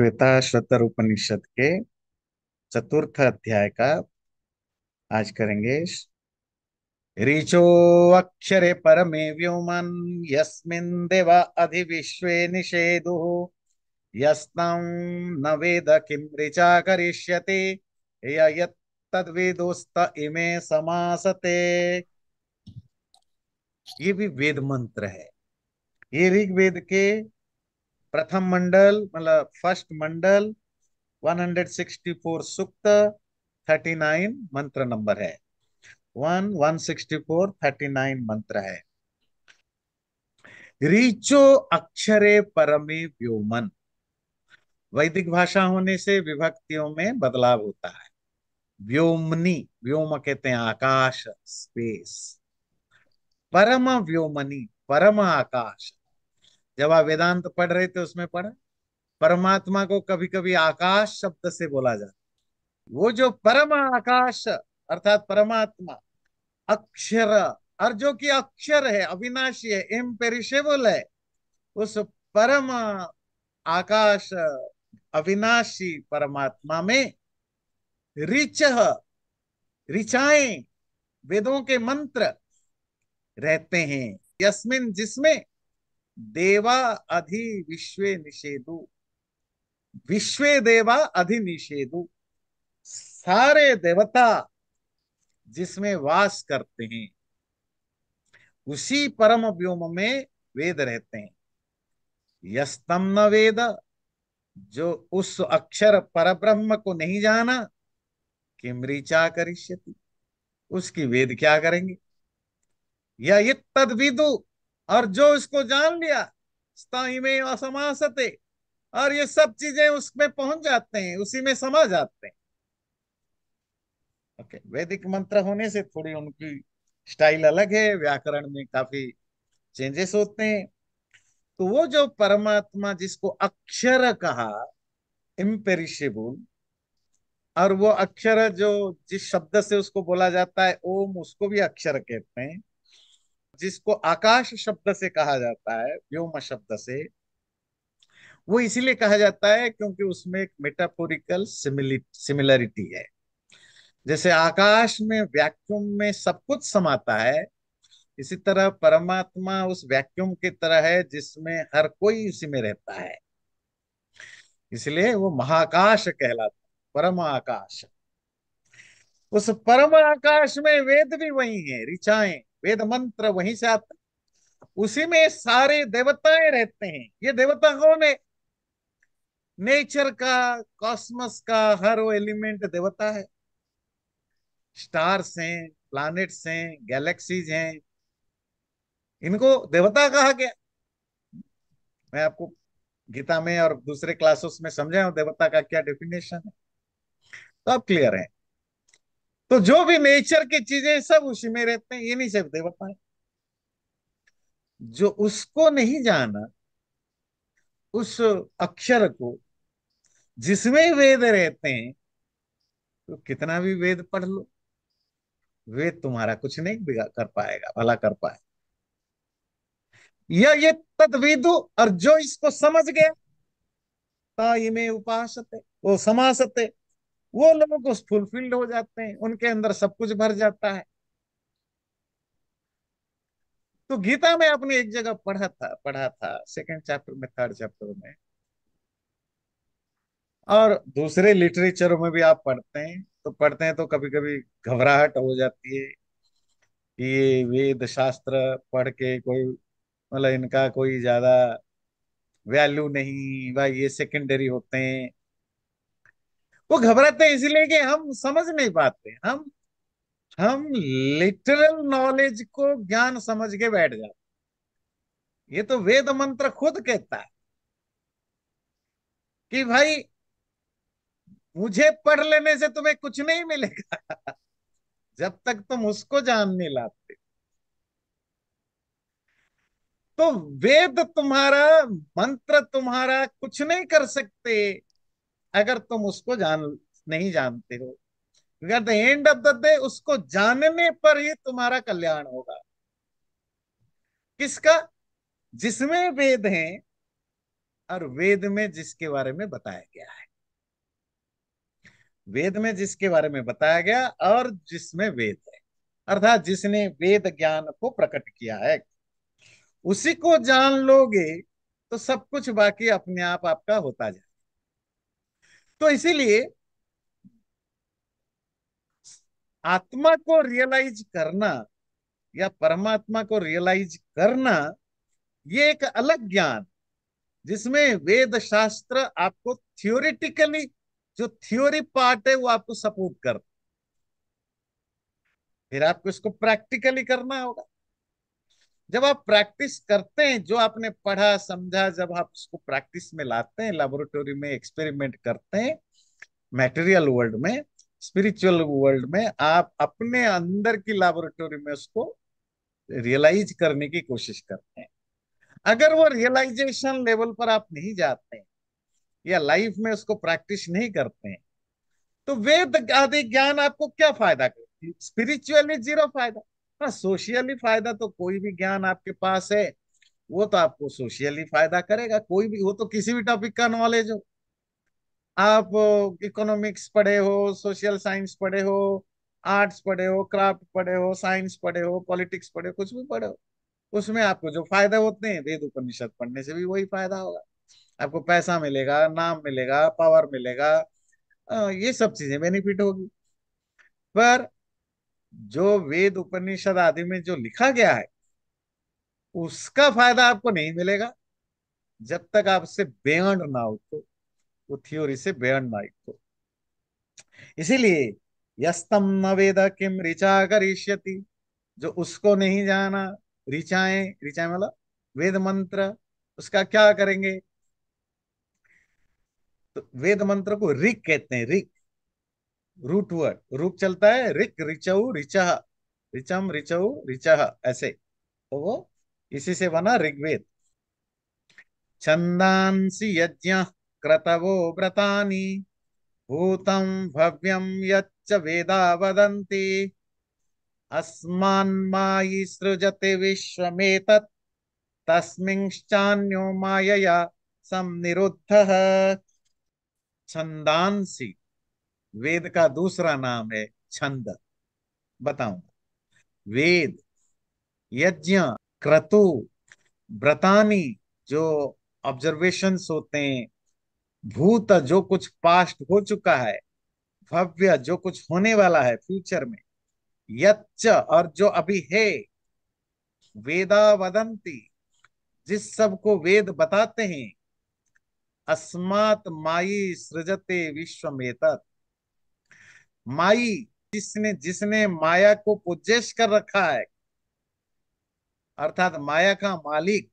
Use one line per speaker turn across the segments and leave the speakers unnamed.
श्वेताश्वतर उपनिषद के चतुर्थ अध्याय का आज करेंगे। ऋचो अक्षरे परमे व्योमन यस्मिन् देवा अधिविश्वे निषेदुः यस्तं न वेद किं ऋचा करिष्यति य यत्तद्विदुस्त इमे समासते। ये भी वेद मंत्र है। ये ऋग्वेद के प्रथम मंडल मतलब फर्स्ट मंडल 164 सूक्त 39 मंत्र नंबर है। 164 39 मंत्र है। रीचो अक्षरे परमे व्योमन। वैदिक भाषा होने से विभक्तियों में बदलाव होता है। व्योमनी, व्योम कहते हैं आकाश, स्पेस। परम व्योमनी, परम आकाश। जब आप वेदांत पढ़ रहे थे उसमें पढ़ा, परमात्मा को कभी कभी आकाश शब्द से बोला जाता है। वो जो परम आकाश अर्थात परमात्मा अक्षर, और जो कि अक्षर है, अविनाशी है, इम्पेरिशेबल है, उस परम आकाश अविनाशी परमात्मा में ऋच, ऋचाएं, वेदों के मंत्र रहते हैं। यस्मिन, जिसमें देवा अधि विश्वे निषेधु, विश्वे देवा अधि निषेधु, सारे देवता जिसमें वास करते हैं, उसी परम व्योम में वेद रहते हैं। यस्तम न वेद, जो उस अक्षर परब्रह्म को नहीं जाना, किम ऋचा करिष्यति, उसकी वेद क्या करेंगे। या ये तद्विदु, और जो इसको जान लिया, स्थाई में असमासते, और ये सब चीजें उसमें पहुंच जाते हैं, उसी में समा जाते हैं। ओके, वैदिक मंत्र होने से थोड़ी उनकी स्टाइल अलग है, व्याकरण में काफी चेंजेस होते हैं। तो वो जो परमात्मा जिसको अक्षर कहा, इम्पेरिशेबल, और वो अक्षर जो जिस शब्द से उसको बोला जाता है ओम, उसको भी अक्षर कहते हैं। जिसको आकाश शब्द से कहा जाता है, व्योम शब्द से, वो इसीलिए कहा जाता है क्योंकि उसमें एक मेटाफोरिकल सिमिलरिटी है। जैसे आकाश में वैक्यूम में सब कुछ समाता है, इसी तरह परमात्मा उस वैक्यूम की तरह है जिसमें हर कोई उसी में रहता है। इसलिए वो महाकाश कहलाता है, परम आकाश। उस परम आकाश में वेद भी वही है, ऋचाएं, वेद मंत्र वहीं से आते हैं। उसी में सारे देवताएं रहते हैं। ये देवता कौन है? नेचर का, कॉस्मस का हर वो एलिमेंट देवता है। स्टार्स हैं, प्लैनेट्स हैं, गैलेक्सीज हैं, इनको देवता कहा गया। मैं आपको गीता में और दूसरे क्लासेस में समझाया हूं देवता का क्या डेफिनेशन है, तो आप क्लियर है। तो जो भी नेचर की चीजें सब उसी में रहते हैं, ये नहीं सिर्फ देवता है। जो उसको नहीं जाना, उस अक्षर को जिसमें वेद रहते हैं, तो कितना भी वेद पढ़ लो, वेद तुम्हारा कुछ नहीं बिगाड़ कर पाएगा, भला कर पाए। यह ये तद्विदु, और जो इसको समझ गया, ताई में उपासते, वो समासते, वो लोग उस फुलफिल्ड हो जाते हैं, उनके अंदर सब कुछ भर जाता है। तो गीता में आपने एक जगह पढ़ा था सेकंड चैप्टर में, थर्ड चैप्टर में, और दूसरे लिटरेचर में भी आप पढ़ते हैं तो कभी कभी घबराहट हो जाती है कि ये वेद शास्त्र पढ़ के कोई मतलब इनका कोई ज्यादा वैल्यू नहीं, भाई ये सेकेंडरी होते हैं। वो घबराते हैं इसलिए कि हम समझ नहीं पाते। हम लिटरल नॉलेज को ज्ञान समझ के बैठ जाते। ये तो वेद मंत्र खुद कहता है कि भाई मुझे पढ़ लेने से तुम्हें कुछ नहीं मिलेगा जब तक तुम उसको जान नहीं लाते। तो वेद तुम्हारा, मंत्र तुम्हारा कुछ नहीं कर सकते अगर तुम उसको नहीं जानते हो। At the end of the day उसको जानने पर ही तुम्हारा कल्याण होगा। किसका? जिसमें वेद हैं, और वेद में जिसके बारे में बताया गया है, वेद में जिसके बारे में बताया गया और जिसमें वेद है, अर्थात जिसने वेद ज्ञान को प्रकट किया है, उसी को जान लोगे तो सब कुछ बाकी अपने आप आपका होता जाए। तो इसीलिए आत्मा को रियलाइज करना या परमात्मा को रियलाइज करना, ये एक अलग ज्ञान, जिसमें वेद शास्त्र आपको थियोरिटिकली, जो थ्योरी पार्ट है वो आपको सपोर्ट कर, फिर आपको इसको प्रैक्टिकली करना होगा। जब आप प्रैक्टिस करते हैं, जो आपने पढ़ा समझा, जब आप उसको प्रैक्टिस में लाते हैं, लेबोरेटरी में एक्सपेरिमेंट करते हैं, मटेरियल वर्ल्ड में, स्पिरिचुअल वर्ल्ड में, आप अपने अंदर की लेबोरेटरी में उसको रियलाइज करने की कोशिश करते हैं। अगर वो रियलाइजेशन लेवल पर आप नहीं जाते हैं या लाइफ में उसको प्रैक्टिस नहीं करते हैं, तो वेद आदि ज्ञान आपको क्या फायदा करे? स्पिरिचुअली जीरो फायदा। हाँ, सोशियली फायदा तो कोई भी ज्ञान आपके पास है, वो तो आपको सोशियली फायदा करेगा, कोई भी, वो तो किसी भी टॉपिक का नॉलेज हो। आप इकोनॉमिक्स पढ़े हो, सोशल साइंस पढ़े हो, आर्ट्स पढ़े हो, क्राफ्ट पढ़े हो, साइंस पढ़े हो, पॉलिटिक्स पढ़े हो, कुछ भी पढ़े हो, उसमें आपको जो फायदा होते हैं, वेद उपनिषद पढ़ने से भी वही फायदा होगा। आपको पैसा मिलेगा, नाम मिलेगा, पावर मिलेगा, ये सब चीजें बेनिफिट होगी। पर जो वेद उपनिषद आदि में जो लिखा गया है, उसका फायदा आपको नहीं मिलेगा जब तक आप उससे बेयर्न ना हो, तो वो थ्योरी से बेयर्न ना हो। इसीलिए यस्तम न वेद किम ऋचा करिष्यति, जो उसको नहीं जाना, ऋचाएं, ऋचाएं मतलब वेद मंत्र, उसका क्या करेंगे? तो वेद मंत्र को ऋक कहते हैं, ऋक, रूट वर्ड, रूप चलता है ऋक, ऋचऊ ऋचः, ऋचम ऋचऊ ऋचः, ऐसे, तो वो इसी से बना ऋग्वेद। छंदांसि यज्ञ क्रतवो व्रतानि भूतं भव्यं यच्च वेदा वदन्ति अस्मान्मायि सृजते विश्वमेतत् तस्मिंश्चान्यो मायया संनिरुद्धः। छंदांसि, वेद का दूसरा नाम है छंद। बताऊं, वेद, यज्ञ, क्रतु, व्रतानी, जो ऑब्जर्वेशंस होते हैं, भूत, जो कुछ पास्ट हो चुका है, भव्य, जो कुछ होने वाला है फ्यूचर में, यच्च, और जो अभी है, वेदा वदंती, जिस सब को वेद बताते हैं, अस्मात् मायी सृजते विश्वमेतत्, माई, जिसने जिसने माया को पोजेस कर रखा है, अर्थात माया का मालिक,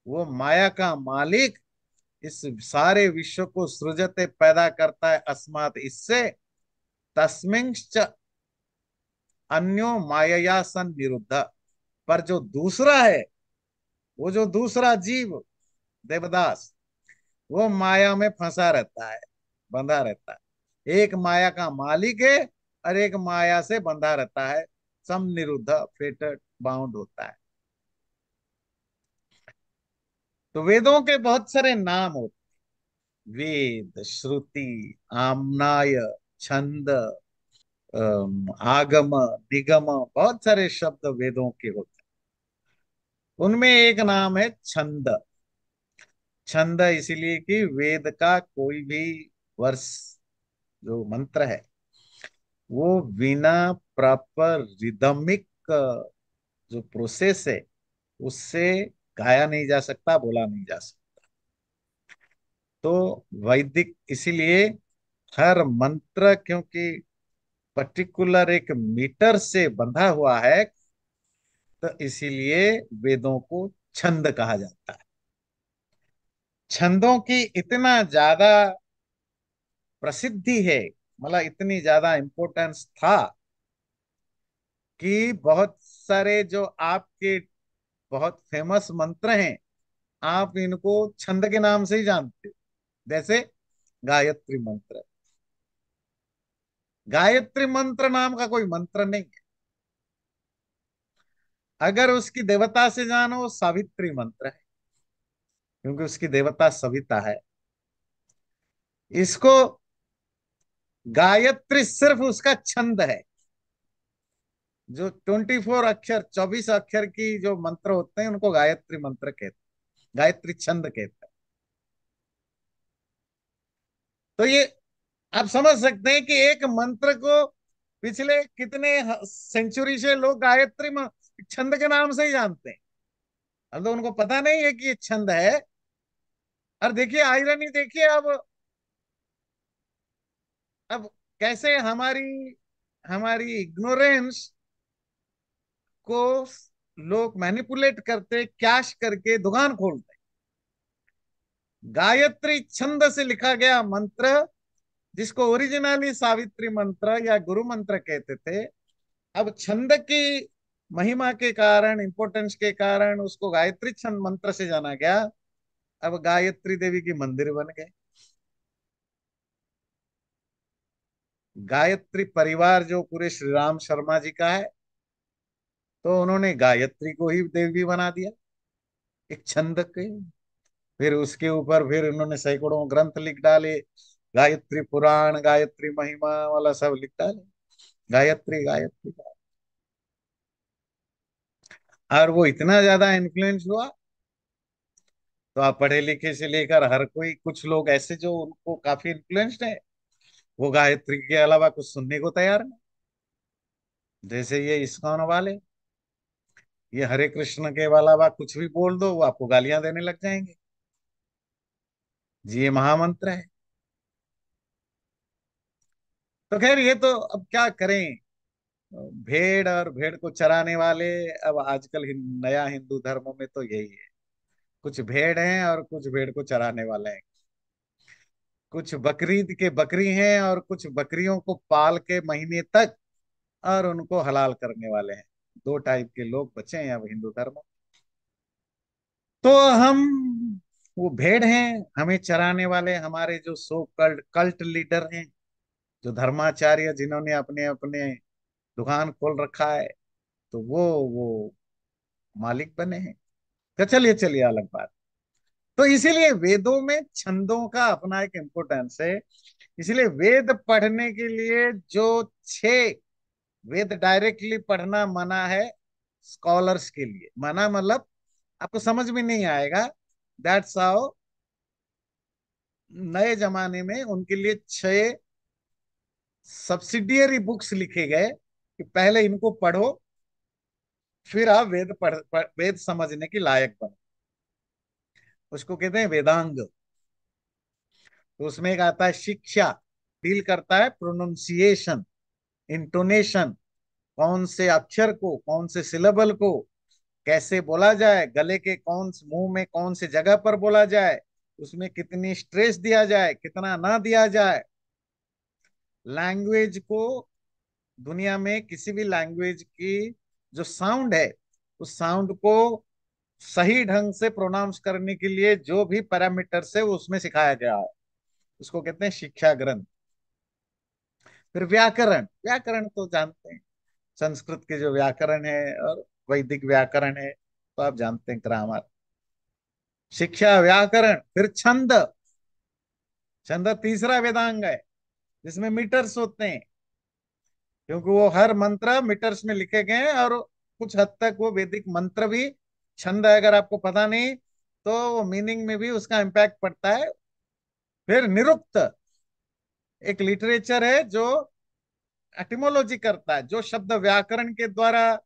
वो माया का मालिक इस सारे विश्व को सृजते, पैदा करता है, अस्मात्, इससे, तस्मिंश्च अन्यो मायया सन निरुद्ध, पर जो दूसरा है, वो जो दूसरा जीव, देवदास, वो माया में फंसा रहता है, बंधा रहता है। एक माया का मालिक है और एक माया से बंधा रहता है, सम निरुद्ध, फेटेड, बाउंड होता है। तो वेदों के बहुत सारे नाम होते, वेद, श्रुति, आम्नाय, छंद, आगम, निगम, बहुत सारे शब्द वेदों के होते हैं। उनमें एक नाम है छंद। छंद इसीलिए कि वेद का कोई भी वर्ष, जो मंत्र है, वो बिना प्रॉपर रिदमिक जो प्रोसेस है, उससे गाया नहीं जा सकता, बोला नहीं जा सकता। तो वैदिक, इसीलिए हर मंत्र, क्योंकि पर्टिकुलर एक मीटर से बंधा हुआ है, तो इसीलिए वेदों को छंद कहा जाता है। छंदों की इतना ज्यादा प्रसिद्धि है, मतलब इतनी ज्यादा इंपॉर्टेंस था, कि बहुत सारे जो आपके बहुत फेमस मंत्र हैं, आप इनको छंद के नाम से ही जानते हो। जैसे गायत्री मंत्र, गायत्री मंत्र नाम का कोई मंत्र नहीं है। अगर उसकी देवता से जानो, सावित्री मंत्र है। क्योंकि उसकी देवता सविता है। इसको गायत्री सिर्फ उसका छंद है। जो 24 अक्षर 24 अक्षर की जो मंत्र होते हैं उनको गायत्री मंत्र कहते हैं, गायत्री छंद कहते हैं। तो ये आप समझ सकते हैं कि एक मंत्र को पिछले कितने सेंचुरी से लोग गायत्री छंद के नाम से ही जानते हैं। अब तो उनको पता नहीं है कि ये छंद है। और देखिए आयरनी, देखिए अब कैसे हमारी हमारी इग्नोरेंस को लोग मैनिपुलेट करते, कैश करके दुकान खोलते। गायत्री छंद से लिखा गया मंत्र, जिसको ओरिजिनली सावित्री मंत्र या गुरु मंत्र कहते थे, अब छंद की महिमा के कारण, इंपोर्टेंस के कारण उसको गायत्री छंद मंत्र से जाना गया। अब गायत्री देवी की मंदिर बन गए। गायत्री परिवार जो पूरे श्री राम शर्मा जी का है, तो उन्होंने गायत्री को ही देवी बना दिया एक छंद के। फिर उसके ऊपर फिर उन्होंने सैकड़ों ग्रंथ लिख डाले, गायत्री पुराण, गायत्री महिमा वाला सब लिख डाले, गायत्री गायत्री और वो इतना ज्यादा इन्फ्लुएंस हुआ। तो आप पढ़े लिखे से लेकर हर कोई, कुछ लोग ऐसे जो उनको काफी इन्फ्लुएंस्ड है, वो गायत्री के अलावा कुछ सुनने को तैयार नहीं। जैसे ये इस्कॉन वाले, ये हरे कृष्ण के अलावा कुछ भी बोल दो वो आपको गालियां देने लग जाएंगे। जी ये महामंत्र है। तो खैर ये तो अब क्या करें। भेड़ और भेड़ को चराने वाले, अब आजकल नया हिंदू धर्म में तो यही है। कुछ भेड़ हैं और कुछ भेड़ को चराने वाले हैं। कुछ बकरीद के बकरी हैं और कुछ बकरियों को पाल के महीने तक और उनको हलाल करने वाले हैं। दो टाइप के लोग बचे हैं अब हिंदू धर्म में। तो हम वो भेड़ हैं, हमें चराने वाले हमारे जो सो कल्ट कल्ट लीडर हैं, जो धर्माचार्य जिन्होंने अपने अपने दुकान खोल रखा है, तो वो मालिक बने हैं। तो चलिए चलिए अलग बात। तो इसीलिए वेदों में छंदों का अपना एक इम्पोर्टेंस है। इसलिए वेद पढ़ने के लिए जो 6 वेद डायरेक्टली पढ़ना मना है, स्कॉलर्स के लिए मना, मतलब आपको समझ में नहीं आएगा। दैट्स हाउ नए जमाने में उनके लिए 6 सब्सिडियरी बुक्स लिखे गए कि पहले इनको पढ़ो, फिर आप वेद समझने की लायक बनो। उसको कहते हैं वेदांग। तो उसमें एक आता है शिक्षा, डील करता है प्रोनाउंसिएशन, इंटोनेशन, कौन से अक्षर को, कौन से सिलेबल को कैसे बोला जाए, गले के कौन से मुंह में कौन से जगह पर बोला जाए, उसमें कितनी स्ट्रेस दिया जाए, कितना ना दिया जाए। लैंग्वेज को, दुनिया में किसी भी लैंग्वेज की जो साउंड है, उस साउंड को सही ढंग से प्रोनाउंस करने के लिए जो भी पैरामीटर्स है वो उसमें सिखाया गया है। उसको कहते हैं शिक्षा ग्रंथ। फिर व्याकरण, व्याकरण तो जानते हैं, संस्कृत के जो व्याकरण है और वैदिक व्याकरण है, तो आप जानते हैं ग्रामर। शिक्षा व्याकरण, फिर छंद। छंद तीसरा वेदांग है, जिसमें मीटर्स होते हैं, क्योंकि वो हर मंत्र मीटर्स में लिखे गए हैं। और कुछ हद तक वो वैदिक मंत्र भी छंद है, अगर आपको पता नहीं तो मीनिंग में भी उसका इम्पैक्ट पड़ता है। फिर निरुक्त, एक लिटरेचर है जो एटिमोलॉजी करता है, जो शब्द व्याकरण के द्वारा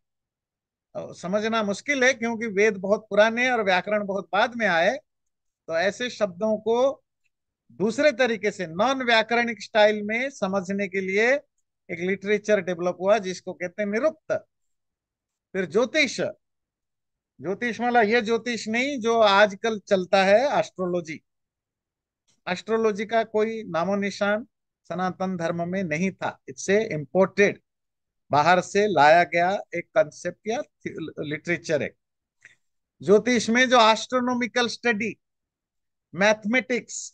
समझना मुश्किल है, क्योंकि वेद बहुत पुराने हैं और व्याकरण बहुत बाद में आए। तो ऐसे शब्दों को दूसरे तरीके से नॉन व्याकरणिक स्टाइल में समझने के लिए एक लिटरेचर डेवलप हुआ, जिसको कहते हैं निरुक्त। फिर ज्योतिष, ज्योतिष वाला ये ज्योतिष नहीं जो आजकल चलता है, एस्ट्रोलॉजी। एस्ट्रोलॉजी का कोई नामो निशान सनातन धर्म में नहीं था। इससे इम्पोर्टेड, बाहर से लाया गया एक कंसेप्ट या लिटरेचर है। ज्योतिष में जो एस्ट्रोनॉमिकल स्टडी, मैथमेटिक्स,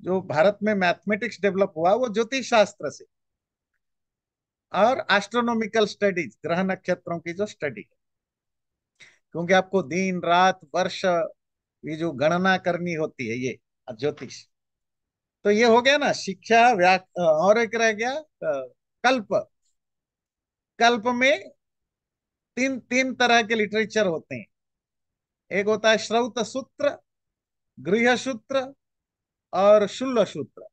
जो भारत में मैथमेटिक्स डेवलप हुआ वो ज्योतिष शास्त्र से। और एस्ट्रोनॉमिकल स्टडीज, ग्रह नक्षत्रों की जो स्टडी है, क्योंकि आपको दिन रात वर्ष ये जो गणना करनी होती है ये ज्योतिष। तो ये हो गया ना शिक्षा और एक रह गया कल्प। कल्प में तीन तीन तरह के लिटरेचर होते हैं। एक होता है श्रौत सूत्र, गृह सूत्र और शुल्ल सूत्र।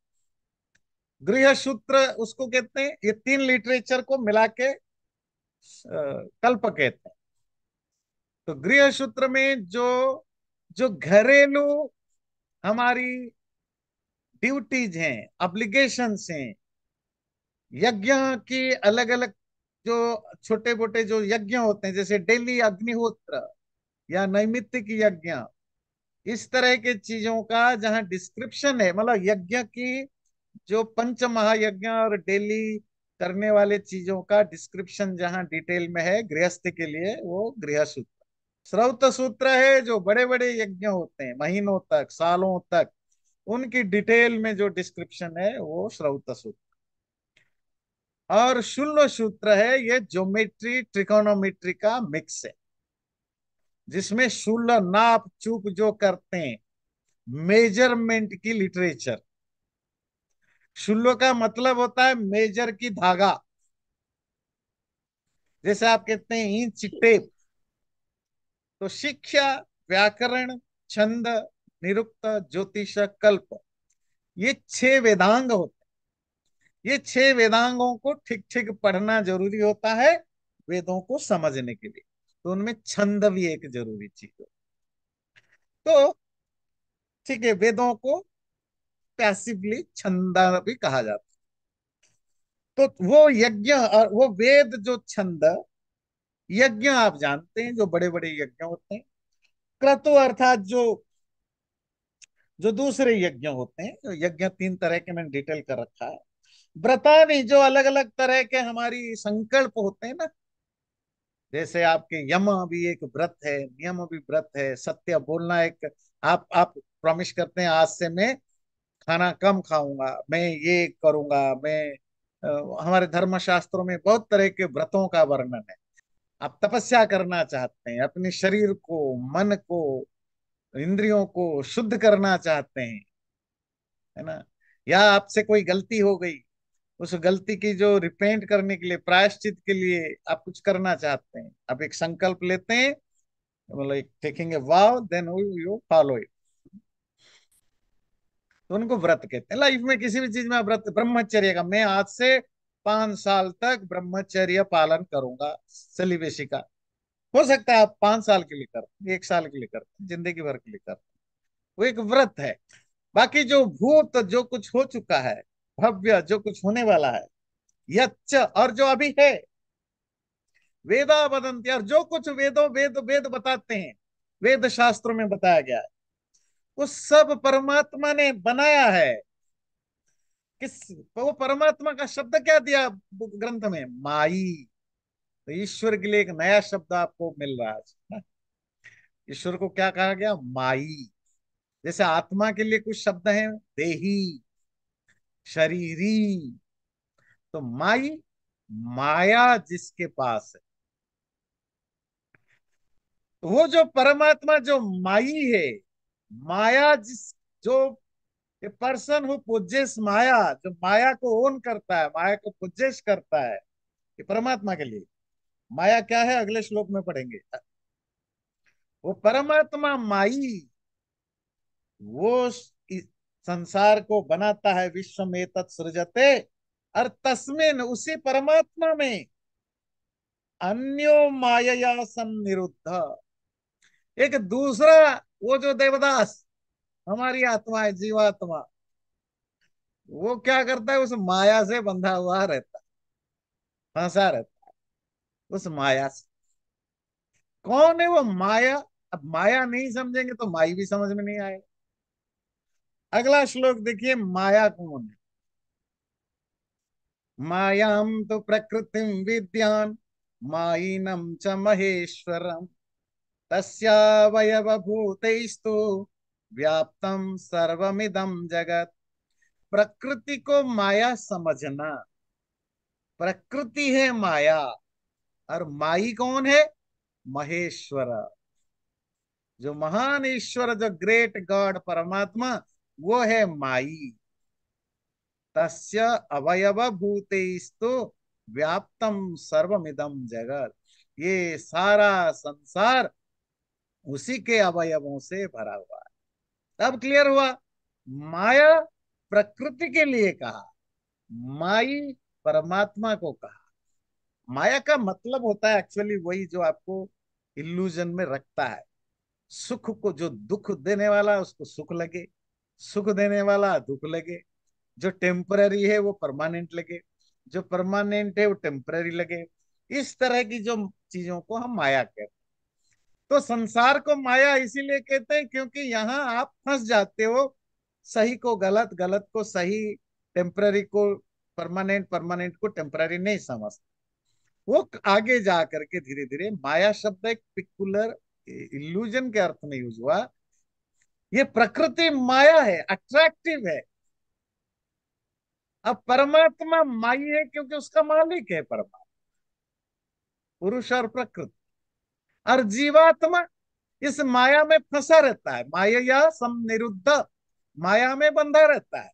गृह सूत्र उसको कहते हैं, ये तीन लिटरेचर को मिला के कल्प कहते हैं। तो गृह सूत्र में जो जो घरेलू हमारी ड्यूटीज हैं, ऑब्लिगेशंस हैं, यज्ञ की अलग अलग जो छोटे मोटे जो यज्ञ होते हैं, जैसे डेली अग्निहोत्र या नैमित्तिक यज्ञ, इस तरह के चीजों का जहां डिस्क्रिप्शन है, मतलब यज्ञ की जो पंच महायज्ञ और डेली करने वाले चीजों का डिस्क्रिप्शन जहां डिटेल में है गृहस्थ के लिए, वो गृह सूत्र। श्रौत सूत्र है जो बड़े बड़े यज्ञ होते हैं महीनों तक सालों तक, उनकी डिटेल में जो डिस्क्रिप्शन है वो श्रौत सूत्र। और शून्य सूत्र है ये ज्योमेट्री ट्रिकोनोमेट्री का मिक्स है, जिसमें शून्य नाप चूप जो करते हैं, मेजरमेंट की लिटरेचर। शून्य का मतलब होता है मेजर की धागा, जैसे आप कहते हैं इंच टेप। तो शिक्षा, व्याकरण, छंद, निरुक्त, ज्योतिष, कल्प, ये छह वेदांग होते हैं। ये छह वेदांगों को ठीक ठीक पढ़ना जरूरी होता है वेदों को समझने के लिए। तो उनमें छंद भी एक जरूरी चीज है। तो ठीक है, वेदों को पैसिवली छंद भी कहा जाता है। तो वो यज्ञ और वो वेद जो छंद यज्ञ आप जानते हैं, जो बड़े बड़े यज्ञ होते हैं। क्रतु अर्थात जो जो दूसरे यज्ञ होते हैं, यज्ञ तीन तरह के मैंने डिटेल कर रखा है। व्रतादि जो अलग अलग तरह के हमारी संकल्प होते हैं ना, जैसे आपके यम भी एक व्रत है, नियम भी व्रत है, सत्य बोलना एक, आप प्रॉमिस करते हैं आज से मैं खाना कम खाऊंगा, मैं ये करूंगा, मैं हमारे धर्म शास्त्रों में बहुत तरह के व्रतों का वर्णन है। आप तपस्या करना चाहते हैं, अपने शरीर को, मन को, इंद्रियों को शुद्ध करना चाहते हैं, है ना। या आपसे कोई गलती हो गई, उस गलती की जो रिपेंट करने के लिए, प्रायश्चित के लिए आप कुछ करना चाहते हैं, आप एक संकल्प लेते हैं, मतलब taking a vow, then you follow it. तो उनको व्रत कहते हैं। लाइफ में किसी भी चीज में आप व्रत, ब्रह्मचर्य का, मैं आज से 5 साल तक ब्रह्मचर्य पालन करूंगा, सेलिबेसी का। हो सकता है आप 5 साल के लिए करते, 1 साल के लिए करते, जिंदगी भर के लिए करते, वो एक व्रत है। बाकी जो भूत जो कुछ हो चुका है, भव्य जो कुछ होने वाला है, यच्च और जो अभी है, वेदा वदंती और जो कुछ वेदों वेद वेद बताते हैं, वेद शास्त्रों में बताया गया है, वो सब परमात्मा ने बनाया है। किस, वो परमात्मा का शब्द क्या दिया ग्रंथ में? माई। तो ईश्वर के लिए एक नया शब्द आपको मिल रहा है। ईश्वर को क्या कहा गया? माई। जैसे आत्मा के लिए कुछ शब्द हैं, देही, शरीरी। तो माई, माया जिसके पास है, तो वो जो परमात्मा जो माई है, माया जिस, जो पर्सन हु पोजेस माया, जो माया को ओन करता है, माया को पोजेस करता है, ये परमात्मा के लिए। माया क्या है अगले श्लोक में पढ़ेंगे। वो परमात्मा माई, वो संसार को बनाता है, विश्व में तत्सृजते, और तस्मिन उसी परमात्मा में अन्यो मायया संनिरुद्ध, एक दूसरा, वो जो देवदास हमारी आत्मा है, जीवात्मा, वो क्या करता है? उस माया से बंधा हुआ रहता है, फंसा रहता है उस माया से। कौन है वो माया? अब माया नहीं समझेंगे तो माई भी समझ में नहीं आएगा। अगला श्लोक देखिए, माया कौन है? मायाम तो प्रकृतिम विद्यान माइनम च महेश्वरम तस्यावयव भूतैस्तु व्याप्तम सर्वमिदं जगत। प्रकृति को माया समझना, प्रकृति है माया, और माई कौन है? महेश्वर। जो महान ईश्वर, जो ग्रेट गॉड परमात्मा, वो है माई। तस्य अवयव भूतेस्तु व्याप्तम सर्वमिदं जगत। ये सारा संसार उसी के अवयवों से भरा हुआ है। अब क्लियर हुआ। माया प्रकृति के लिए कहा, माई परमात्मा को कहा। माया का मतलब होता है एक्चुअली वही जो आपको इल्यूजन में रखता है। सुख को, जो दुख देने वाला उसको सुख लगे, सुख देने वाला दुख लगे, जो टेम्पररी है वो परमानेंट लगे, जो परमानेंट है वो टेम्पररी लगे। इस तरह की जो चीजों को हम माया कहते हैं। तो संसार को माया इसीलिए कहते हैं क्योंकि यहाँ आप फंस जाते हो। सही को गलत, गलत को सही, टेम्पररी को परमानेंट, परमानेंट को टेम्पररी नहीं समझते। वो आगे जा करके धीरे धीरे, माया शब्द एक पिकुलर इल्यूजन के अर्थ में यूज हुआ। ये प्रकृति माया है, अट्रैक्टिव है। अब परमात्मा माई है क्योंकि उसका मालिक है परमात्मा, पुरुष और प्रकृति। और जीवात्मा इस माया में फंसा रहता है, माया समनिरुद्ध, माया में बंधा रहता है।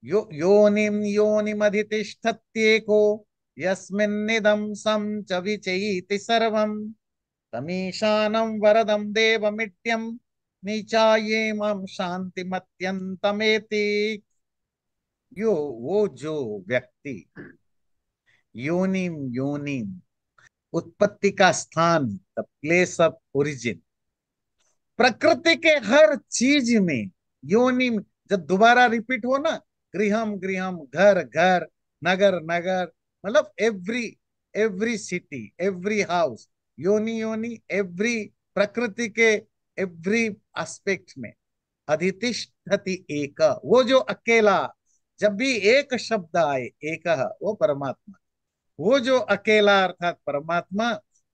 योनिम योनिमधितिष्ठत्येको यस्मिन्निदं सं च विचैति सर्वं तमीशानं वरदं देवमित्यं नीचायेमं शांतिमत्यंतमेति। यो वो जो व्यक्ति, योनिम योनिम, उत्पत्ति का स्थान, द प्लेस ऑफ ओरिजिन, प्रकृति के हर चीज में, योनि में, जब दोबारा रिपीट हो ना, गृहम गृहम, घर घर, नगर नगर, मतलब every, every city, every house, योनि योनि, एवरी, प्रकृति के एवरी एस्पेक्ट में अधितिष्ठति एक, वो जो अकेला, जब भी एक शब्द आए, एक, वो परमात्मा। वो जो अकेला अर्थात परमात्मा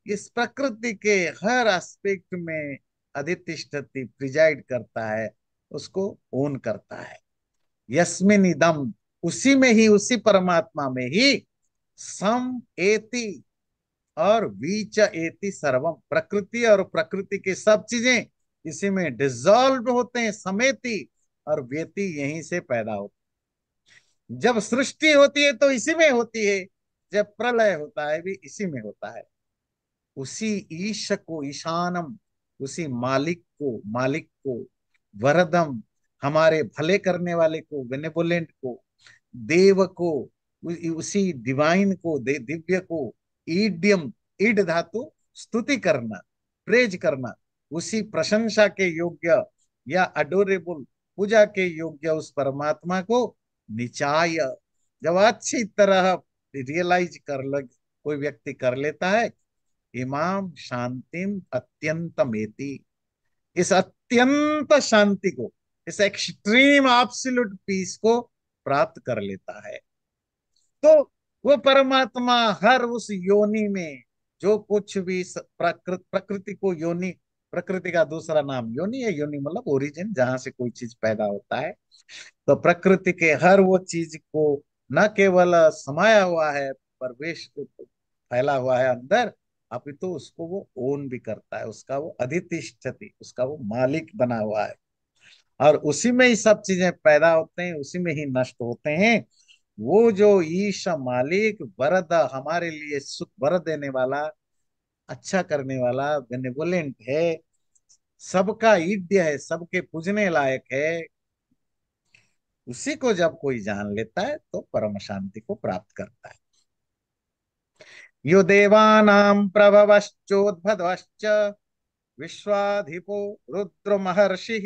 इस प्रकृति के हर एस्पेक्ट में अधितिष्ठति, प्रिजाइड करता है, उसको ओन करता है। यस्मिन इदम, उसी में ही, उसी परमात्मा में ही, सम एति और बीच एति सर्वम, प्रकृति और प्रकृति के सब चीजें इसी में डिसॉल्व होते हैं, समेति और व्यति यहीं से पैदा होती। जब सृष्टि होती है तो इसी में होती है, जब प्रलय होता है भी इसी में होता है। उसी ईश को, ईशानम, उसी मालिक को वरदम, हमारे भले करने वाले को, बेनेवोलेंट को, देव को, उसी डिवाइन को, दिव्य को, ईड्यम, ईड धातु, स्तुति करना, प्रेज करना, उसी प्रशंसा के योग्य या अडोरेबल, पूजा के योग्य उस परमात्मा को निचाय, जब अच्छी तरह रियलाइज कर लग कोई व्यक्ति कर लेता है, इमाम शांतिम अत्यंतमेति, इस अत्यंत शांति को, इस एक्सट्रीम एब्सोल्यूट पीस को प्राप्त कर लेता है। तो वो परमात्मा हर उस योनि में जो कुछ भी प्रकृति को योनि, प्रकृति का दूसरा नाम योनि है। योनि मतलब ओरिजिन, जहां से कोई चीज पैदा होता है। तो प्रकृति के हर वो चीज को न केवल समाया हुआ है, प्रवेश फैला हुआ है अंदर, अपितु तो उसको वो ओन भी करता है, उसका वो अधितिष्ठति, उसका वो मालिक बना हुआ है। और उसी में ही सब चीजें पैदा होते हैं, उसी में ही नष्ट होते हैं। वो जो ईश मालिक, वरद, हमारे लिए सुख वर देने वाला, अच्छा करने वाला, बेनेवोलेंट है, सबका ईड्य है, सबके पूजने लायक है, उसी को जब कोई जान लेता है तो परम शांति को प्राप्त करता है। यो देवानां प्रभवश्चोद्भवश्च विश्वाधिपो रुद्र महर्षि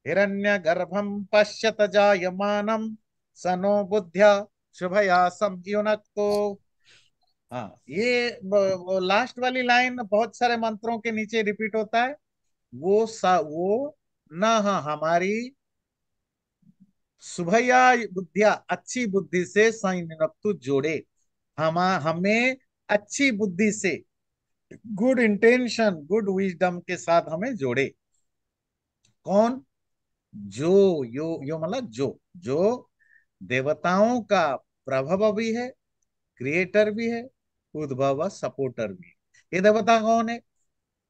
हिरण्यगर्भं पश्यत जायमानं स नो बुद्ध्या शुभया संयुनक्तो। हाँ, ये लास्ट वाली लाइन बहुत सारे मंत्रों के नीचे रिपीट होता है। वो न, हाँ, हमारी सुभया बुद्धिया, अच्छी बुद्धि से संयुनक्तु जोड़े, हमें अच्छी बुद्धि से, गुड इंटेंशन, गुड विजडम के साथ हमें जोड़े। कौन? जो, यो मतलब जो देवताओं का प्रभव भी है, क्रिएटर भी है, उद्भव सपोर्टर भी है। ये देवता कौन है?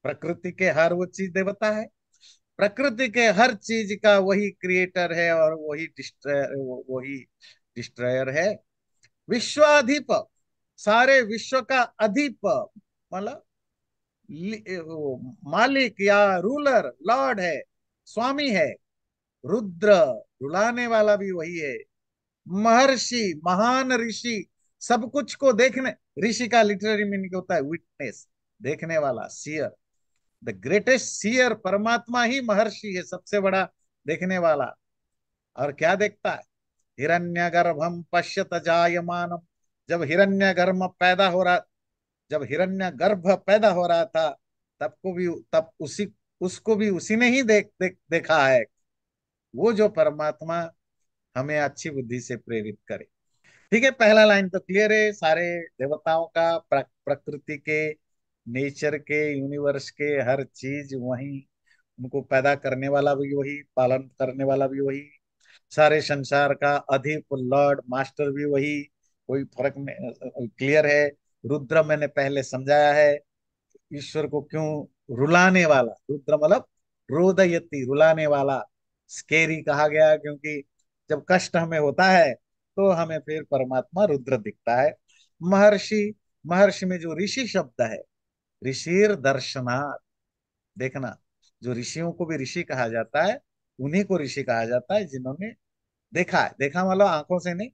प्रकृति के हर वो चीज देवता है, प्रकृति के हर चीज का वही क्रिएटर है और वही डिस्ट्रॉयर, वही डिस्ट्रॉयर है। विश्वाधिप, सारे विश्व का अधिप, मतलब मालिक या रूलर, लॉर्ड है, स्वामी है। रुद्र, रुलाने वाला भी वही है। महर्षि, महान ऋषि, सब कुछ को देखने, ऋषि का लिटरेरी मीनिंग होता है विटनेस, देखने वाला, सीयर। द ग्रेटेस्ट सीयर परमात्मा ही महर्षि है, सबसे बड़ा देखने वाला। और क्या देखता है? हिरण्यगर्भम पश्यत जायमानम। जब हिरण्यगर्भ पैदा हो रहा, जब हिरण्यगर्भ पैदा हो रहा था, तब उसी, उसको भी उसी ने ही देखा है। वो जो परमात्मा हमें अच्छी बुद्धि से प्रेरित करे। ठीक है, पहला लाइन तो क्लियर है। सारे देवताओं का, प्रकृति के, नेचर के, यूनिवर्स के हर चीज वही, उनको पैदा करने वाला भी वही, पालन करने वाला भी वही, सारे संसार का अधिप, लॉर्ड, मास्टर भी वही। कोई फर्क नहीं, क्लियर है। रुद्र मैंने पहले समझाया है, ईश्वर को क्यों रुलाने वाला, रुद्र मतलब रोदयति, रुलाने वाला। स्केरी कहा गया क्योंकि जब कष्ट हमें होता है तो हमें फिर परमात्मा रुद्र दिखता है। महर्षि, महर्षि में जो ऋषि शब्द है, ऋषिर दर्शनात्, देखना, जो ऋषियों को भी ऋषि कहा जाता है, उन्हीं को ऋषि कहा जाता है जिन्होंने देखा है। देखा मतलब आंखों से नहीं,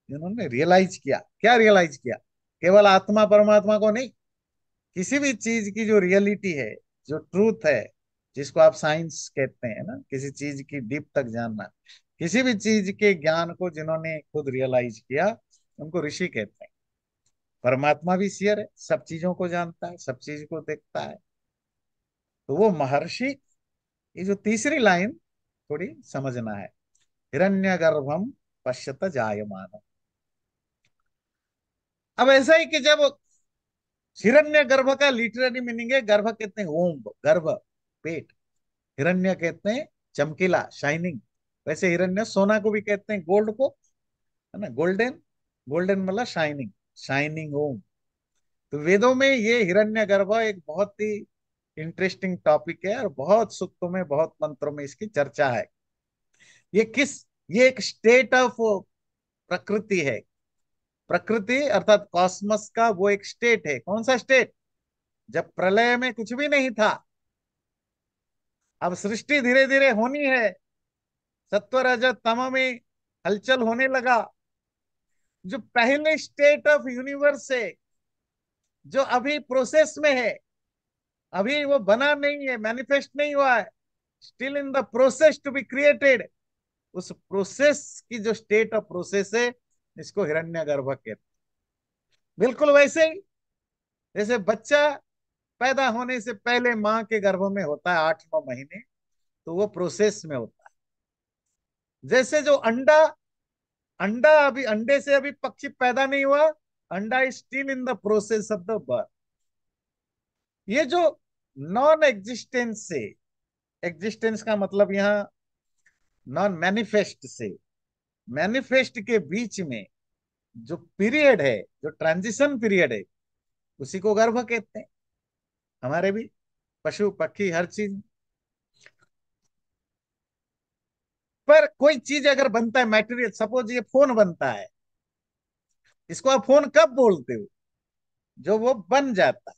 जिन्होंने रियलाइज किया। क्या रियलाइज किया? केवल आत्मा परमात्मा को नहीं, किसी भी चीज की जो रियलिटी है, जो ट्रूथ है, जिसको आप साइंस कहते हैं ना, किसी चीज की डीप तक जानना, किसी भी चीज के ज्ञान को जिन्होंने खुद रियलाइज किया, उनको ऋषि कहते हैं। परमात्मा भी सियर है, सब चीजों को जानता है, सब चीज को देखता है, तो वो महर्षि। ये जो तीसरी लाइन थोड़ी समझना है, हिरण्यगर्भम पश्यत जायमान। अब ऐसा ही कि जब हिरण्य गर्भ का लिटरेरी मीनिंग है, गर्भ कहते हैं ओम, गर्भ, पेट। हिरण्य कहते हैं चमकीला, शाइनिंग। वैसे हिरण्य सोना को भी कहते हैं, गोल्ड को, है ना, गोल्डन। गोल्डन मतलब शाइनिंग, शाइनिंग ओम। तो वेदों में ये हिरण्य गर्भ एक बहुत ही इंटरेस्टिंग टॉपिक है, और बहुत सूक्तों में, बहुत मंत्रों में इसकी चर्चा है। ये किस, ये एक स्टेट ऑफ प्रकृति है। प्रकृति अर्थात कॉस्मस का वो एक स्टेट है। कौन सा स्टेट? जब प्रलय में कुछ भी नहीं था, अब सृष्टि धीरे धीरे होनी है, सत्व रज तम में हलचल होने लगा। जो पहले स्टेट ऑफ यूनिवर्स है, जो अभी प्रोसेस में है, अभी वो बना नहीं है, मैनिफेस्ट नहीं हुआ है, still in the process to be created, उस प्रोसेस की जो स्टेट ऑफ प्रोसेस है, इसको हिरण्यगर्भ कहते हैं। बिल्कुल वैसे ही जैसे बच्चा पैदा होने से पहले माँ के गर्भ में होता है 8-9 महीने, तो वो प्रोसेस में होता है। जैसे जो अंडा, अंडा अभी, अंडे से अभी पक्षी पैदा नहीं हुआ, अंडा is still in the process of the birth. ये जो नॉन एग्जिस्टेंस से, एग्जिस्टेंस का मतलब यहाँ नॉन मैनिफेस्ट से मैनिफेस्ट के बीच में जो पीरियड है, जो ट्रांजिशन पीरियड है, उसी को गर्भ कहते हैं। हमारे भी पशु पक्षी हर चीज। पर कोई चीज अगर बनता है, मटेरियल, सपोज ये फोन बनता है, इसको आप फोन कब बोलते हो? जो वो बन जाता है।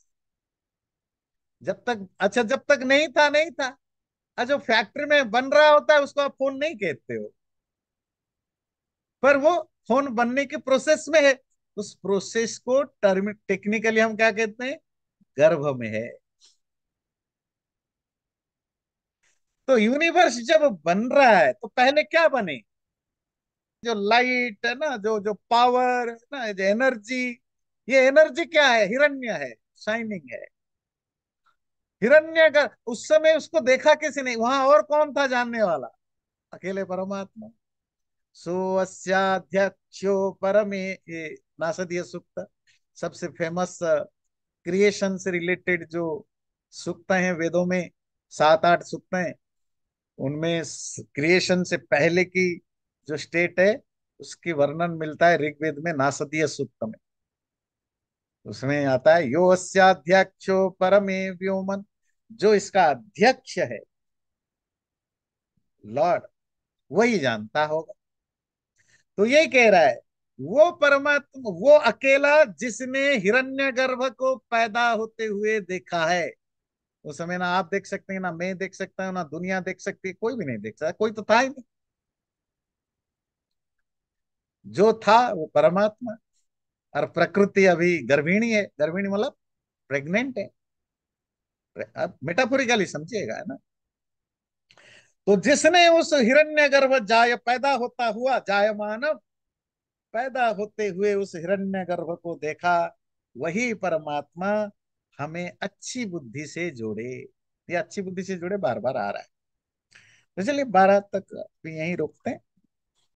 जब तक, अच्छा, जब तक नहीं था, नहीं था। जो फैक्ट्री में बन रहा होता है उसको आप फोन नहीं कहते हो, पर वो फोन बनने के प्रोसेस में है। उस प्रोसेस को टर्म टेक्निकली हम क्या कहते हैं? गर्भ में है। तो यूनिवर्स जब बन रहा है तो पहले क्या बने? जो लाइट है ना, जो जो पावर है ना, जो एनर्जी, ये एनर्जी क्या है? हिरण्य है, शाइनिंग है। हिरण्य का उस समय उसको देखा किसी ने, वहां और कौन था जानने वाला? अकेले परमात्मा। सोऽस्याध्यक्षो परमे, ये नासदीय सूक्त, सबसे फेमस क्रिएशन से रिलेटेड जो सूक्त हैं वेदों में, 7-8 सूक्त हैं। उनमें क्रिएशन से पहले की जो स्टेट है, उसकी वर्णन मिलता है ऋग्वेद में, नासदीय सूक्त में। उसमें आता है यो अस्याध्यक्षो परमे व्योमन, जो इसका अध्यक्ष है, लॉर्ड, वही जानता होगा। तो यही कह रहा है, वो परमात्मा, वो अकेला जिसने हिरण्यगर्भ को पैदा होते हुए देखा है। उस समय ना आप देख सकते हैं, ना मैं देख सकता हूं, ना दुनिया देख सकती है, कोई भी नहीं देख सकता, कोई तो था ही नहीं। जो था वो परमात्मा। और प्रकृति अभी गर्भिणी है, गर्भिणी मतलब प्रेग्नेंट है। आप मेटाफोरिकली समझिएगा, है ना। तो जिसने उस हिरण्यगर्भ जाय पैदा होता हुआ जायमान, पैदा होते हुए उस हिरण्यगर्भ को देखा, वही परमात्मा हमें अच्छी बुद्धि से जोड़े। ये अच्छी बुद्धि से जोड़े बार बार आ रहा है। तो चलिए 12 तक भी यहीं रोकते हैं।